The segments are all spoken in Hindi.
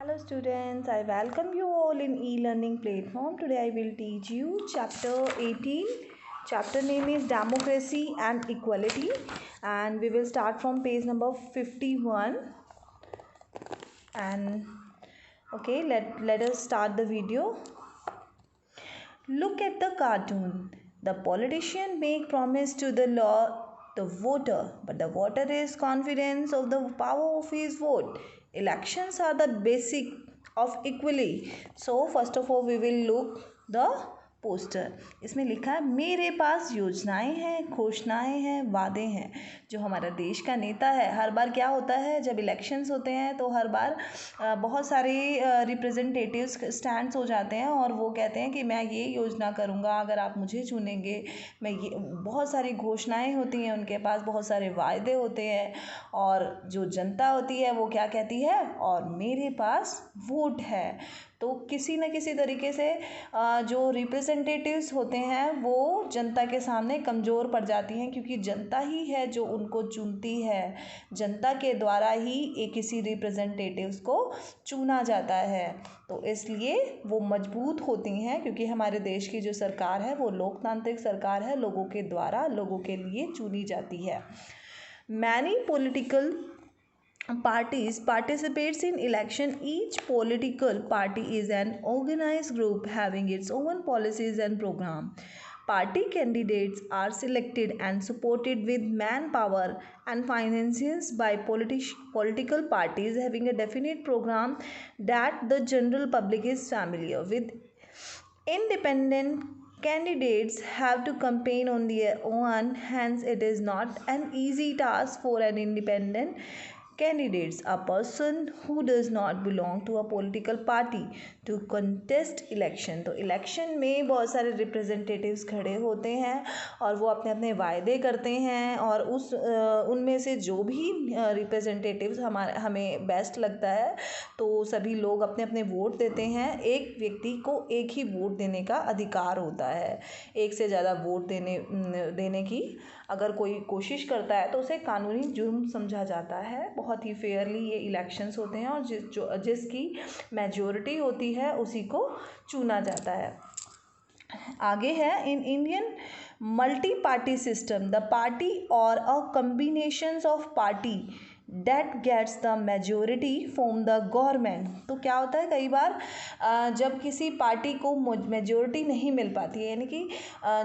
Hello students, I welcome you all in e-learning platform. Today I will teach you chapter 18. Chapter name is Democracy and Equality and we will start from page number 51. And okay, let us start the video. Look at the cartoon. The politician make promise to the voter, but the voter is confident of the power of his vote. Elections are the basic of equality. So first of all we will look the poster. इसमें लिखा है मेरे पास योजनाएं हैं, घोषणाएं हैं, वादे हैं. जो हमारा देश का नेता है, हर बार क्या होता है जब इलेक्शंस होते हैं तो हर बार बहुत सारे रिप्रेजेंटेटिव्स स्टैंड्स हो जाते हैं और वो कहते हैं कि मैं ये योजना करूँगा अगर आप मुझे चुनेंगे. मैं ये बहुत सारी घोषणाएं होती हैं उनके पास, बहुत सारे वायदे होते हैं और जो जनता होती है वो क्या कहती है, और मेरे पास वोट है. तो किसी न किसी तरीके से जो रिप्रेजेंटेटिव्स होते हैं वो जनता के सामने कमज़ोर पड़ जाती हैं, क्योंकि जनता ही है जो उनको चुनती है. जनता के द्वारा ही एक किसी रिप्रेजेंटेटिव्स को चुना जाता है. तो इसलिए वो मजबूत होती हैं, क्योंकि हमारे देश की जो सरकार है वो लोकतांत्रिक सरकार है, लोगों के द्वारा लोगों के लिए चुनी जाती है. Many political parties participates in election. Each political party is an organized group having its own policies and program. Party candidates are selected and supported with manpower and finances by political parties having a definite program that the general public is familiar with. Independent candidates have to campaign on their own, hence it is not an easy task for an independent candidates, a person who does not belong to a political party, to contest election. तो इलेक्शन में बहुत सारे रिप्रेजेंटेटिव्स खड़े होते हैं और वो अपने अपने वायदे करते हैं और उनमें से जो भी रिप्रेजेंटेटिव्स हमें बेस्ट लगता है तो सभी लोग अपने अपने वोट देते हैं. एक व्यक्ति को एक ही वोट देने का अधिकार होता है. एक से ज़्यादा वोट देने की अगर कोई कोशिश करता है तो उसे कानूनी जुर्म समझा जाता है. बहुत ही फेयरली ये इलेक्शंस होते हैं और जिसकी मेजॉरिटी होती है उसी को चुना जाता है. आगे है in Indian multi party system the party और a combinations of party that gets the majority from the government. तो क्या होता है कई बार जब किसी पार्टी को मेजोरिटी नहीं मिल पाती है, यानी कि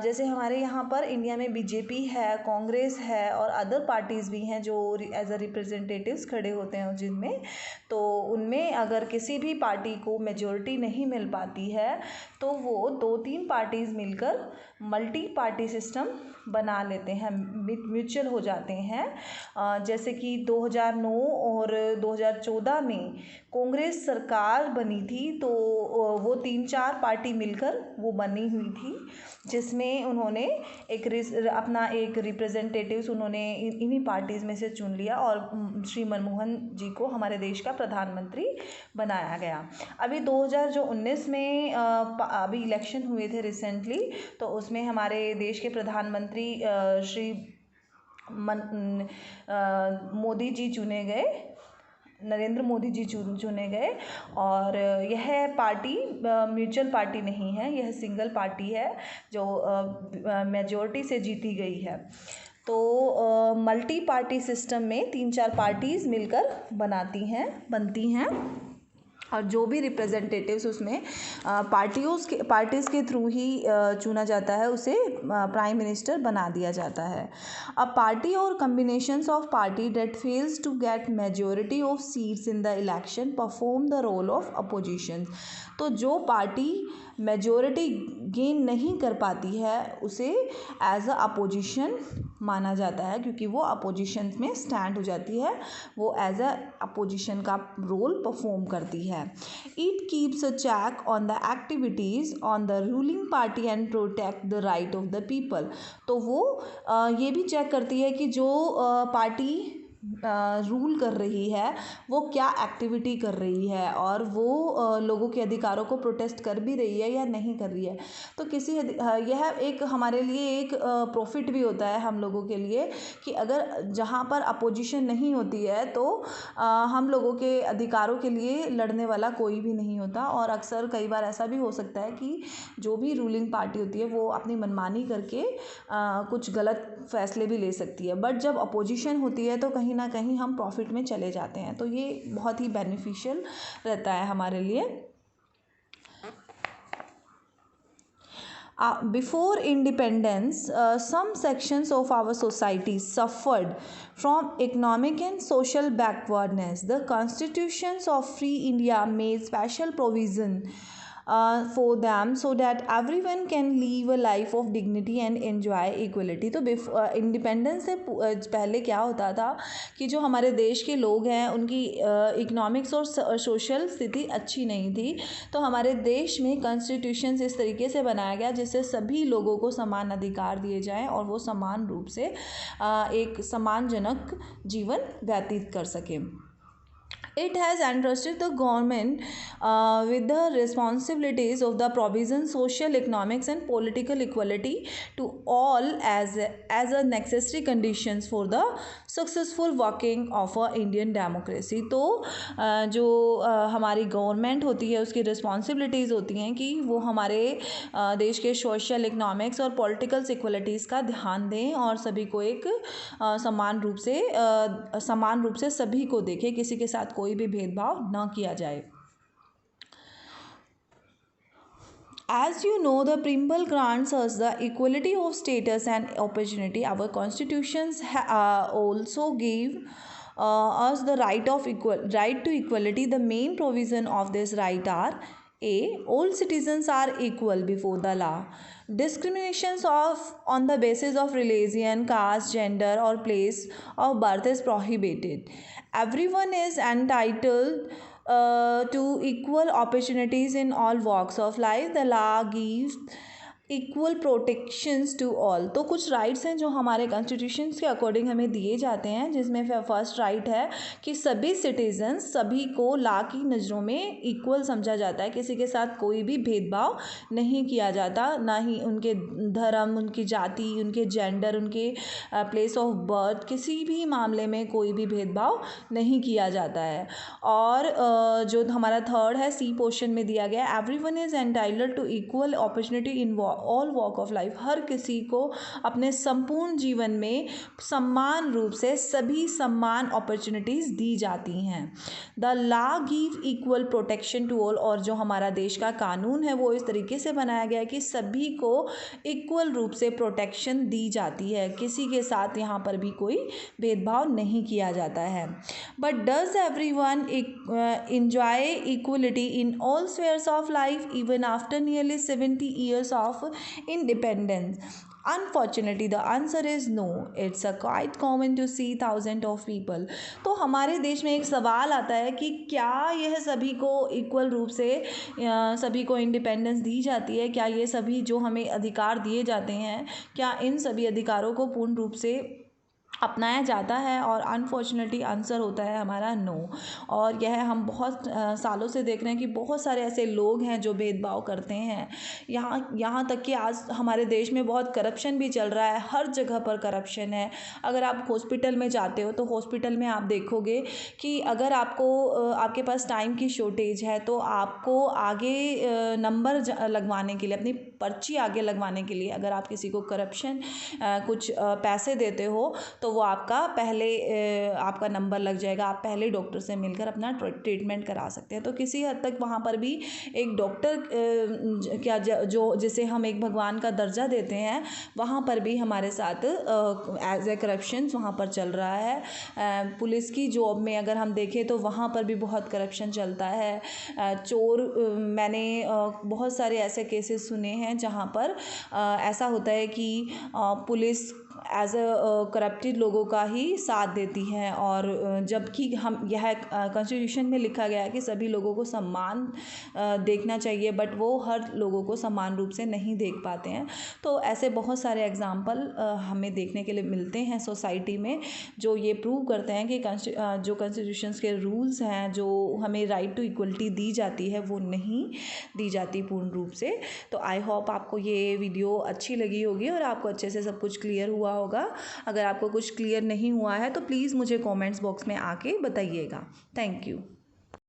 जैसे हमारे यहाँ पर इंडिया में बीजेपी है, कांग्रेस है और अदर पार्टीज़ भी हैं जो एज अ रिप्रेजेंटेटिव्स खड़े होते हैं जिनमें, तो उनमें अगर किसी भी पार्टी को मेजोरिटी नहीं मिल पाती है तो वो 2-3 पार्टीज़ मिलकर मल्टी पार्टी सिस्टम बना लेते हैं, म्यूचुअल हो जाते हैं. जैसे कि 2009 और 2014 में कांग्रेस सरकार बनी थी तो वो 3-4 पार्टी मिलकर वो बनी हुई थी, जिसमें उन्होंने अपना एक रिप्रेजेंटेटिव्स उन्होंने इन्हीं पार्टीज़ में से चुन लिया और श्री मनमोहन जी को हमारे देश का प्रधानमंत्री बनाया गया. अभी 2019 में अभी इलेक्शन हुए थे रिसेंटली, तो उसमें हमारे देश के प्रधानमंत्री श्री मोदी जी चुने गए, नरेंद्र मोदी जी चुने गए. और यह पार्टी म्यूचुअल पार्टी नहीं है, यह सिंगल पार्टी है जो मेजॉरिटी से जीती गई है. तो मल्टी पार्टी सिस्टम में 3-4 पार्टीज़ मिलकर बनती हैं और जो भी रिप्रेजेंटेटिव्स उसमें पार्टीज़ के थ्रू ही चुना जाता है उसे प्राइम मिनिस्टर बना दिया जाता है. अ पार्टी और combinations of party that fails to get majority of seats in the election perform the role of opposition. तो जो पार्टी मेजॉरिटी गेन नहीं कर पाती है उसे एज अ अपोजिशन माना जाता है, क्योंकि वो अपोजिशन में स्टैंड हो जाती है, वो एज अ अपोजिशन का रोल परफॉर्म करती है. It keeps a check on the activities on the ruling party and protect the right of the people. तो वो ये भी चेक करती है कि जो पार्टी रूल कर रही है वो क्या एक्टिविटी कर रही है और वो लोगों के अधिकारों को प्रोटेस्ट कर भी रही है या नहीं कर रही है। तो यह एक हमारे लिए एक प्रॉफिट भी होता है हम लोगों के लिए कि अगर जहाँ पर अपोजिशन नहीं होती है तो हम लोगों के अधिकारों के लिए लड़ने वाला कोई भी नहीं होता। और अक्सर कई बार ऐसा भी हो सकता है कि जो भी रूलिंग पार्टी होती है वो अपनी मनमानी करके कुछ गलत फैसले भी ले सकती है। बट जब अपोजिशन होती है तो कहीं ना कहीं हम प्रॉफिट में चले जाते हैं, तो ये बहुत ही बेनिफिशियल रहता है हमारे लिए। Before independence, some sections of our society suffered from economic and social backwardness. The constitutions of Free India made special provision for them so that everyone can live a life of dignity and enjoy equality. तो इंडिपेंडेंस से पहले क्या होता था कि जो हमारे देश के लोग हैं उनकी इकोनॉमिक्स और सोशल स्थिति अच्छी नहीं थी। तो हमारे देश में कॉन्स्टिट्यूशन इस तरीके से बनाया गया जिससे सभी लोगों को समान अधिकार दिए जाएं और वो समान रूप से एक सम्मानजनक जीवन व्यतीत कर सकें। It has entrusted the government with the responsibilities of the provision social, economics and political equality to all as a necessary conditions for the successful working of a Indian democracy. तो जो हमारी गवर्नमेंट होती है उसकी रिस्पॉन्सिबिलिटीज़ होती हैं कि वो हमारे देश के सोशल, इकोनॉमिक्स और पॉलिटिकल्स इक्वलिटीज़ का ध्यान दें और सभी को एक समान रूप से सभी को देखें, किसी के साथ कोई भी भेदभाव न किया जाए। As you know, the preamble grants us the equality of status and opportunity. Our constitutions also give us the right to equality. The main provision of this right are: A. All citizens are equal before the law. Discriminations on the basis of religion, caste, gender, or place of birth is prohibited. Everyone is entitled to equal opportunities in all walks of life. The law gives equal protections to all. तो कुछ राइट्स हैं जो हमारे कॉन्स्टिट्यूशंस के अकॉर्डिंग हमें दिए जाते हैं, जिसमें फर्स्ट राइट है कि सभी सिटीजन्स, सभी को लॉ की नज़रों में इक्वल समझा जाता है, किसी के साथ कोई भी भेदभाव नहीं किया जाता, ना ही उनके धर्म, उनकी जाति, उनके जेंडर, उनके प्लेस ऑफ बर्थ, किसी भी मामले में कोई भी भेदभाव नहीं किया जाता है। और जो हमारा थर्ड है सी पोर्शन में दिया गया, everyone is entitled to equal opportunity in all walk of life. हर किसी को अपने संपूर्ण जीवन में समान रूप से सभी समान अपॉर्चुनिटीज़ दी जाती हैं। The law give equal protection to all. और जो हमारा देश का कानून है वो इस तरीके से बनाया गया है कि सभी को इक्वल रूप से प्रोटेक्शन दी जाती है, किसी के साथ यहाँ पर भी कोई भेदभाव नहीं किया जाता है। But does everyone enjoy equality in all spheres of life even after nearly 70 years of independence? Unfortunately, the answer is no. It's quite common to see thousands of people. तो हमारे देश में एक सवाल आता है कि क्या यह सभी को इक्वल रूप से सभी को इंडिपेंडेंस दी जाती है? क्या ये सभी जो हमें अधिकार दिए जाते हैं, क्या इन सभी अधिकारों को पूर्ण रूप से अपनाया जाता है? और अनफॉर्चुनेटली आंसर होता है हमारा नो। और यह हम बहुत सालों से देख रहे हैं कि बहुत सारे ऐसे लोग हैं जो भेदभाव करते हैं। यहाँ तक कि आज हमारे देश में बहुत करप्शन भी चल रहा है, हर जगह पर करप्शन है। अगर आप हॉस्पिटल में जाते हो तो हॉस्पिटल में आप देखोगे कि अगर आपके पास टाइम की शॉर्टेज है तो आपको आगे नंबर लगवाने के लिए, अपनी पर्ची आगे लगवाने के लिए, अगर आप किसी को करप्शन कुछ पैसे देते हो तो वो आपका नंबर लग जाएगा, आप पहले डॉक्टर से मिलकर अपना ट्रीटमेंट करा सकते हैं। तो किसी हद तक वहाँ पर भी एक डॉक्टर जिसे हम एक भगवान का दर्जा देते हैं, वहाँ पर भी हमारे साथ एज ए करप्शन वहाँ पर चल रहा है। पुलिस की जॉब में अगर हम देखें तो वहाँ पर भी बहुत करप्शन चलता है। मैंने बहुत सारे ऐसे केसेस सुने हैं जहाँ पर ऐसा होता है कि पुलिस एज अ करप्टेड लोगों का ही साथ देती हैं। और जबकि हम यह कॉन्स्टिट्यूशन में लिखा गया है कि सभी लोगों को सम्मान देखना चाहिए, बट वो हर लोगों को समान रूप से नहीं देख पाते हैं। तो ऐसे बहुत सारे एग्जाम्पल हमें देखने के लिए मिलते हैं सोसाइटी में, जो ये प्रूव करते हैं कि जो कॉन्स्टिट्यूशंस के रूल्स हैं, जो हमें राइट टू इक्वलिटी दी जाती है, वो नहीं दी जाती पूर्ण रूप से। तो आई होप आपको ये वीडियो अच्छी लगी होगी और आपको अच्छे से सब कुछ क्लियर हुआ होगा। अगर आपको कुछ क्लियर नहीं हुआ है तो प्लीज़ मुझे कमेंट्स बॉक्स में आके बताइएगा। Thank you.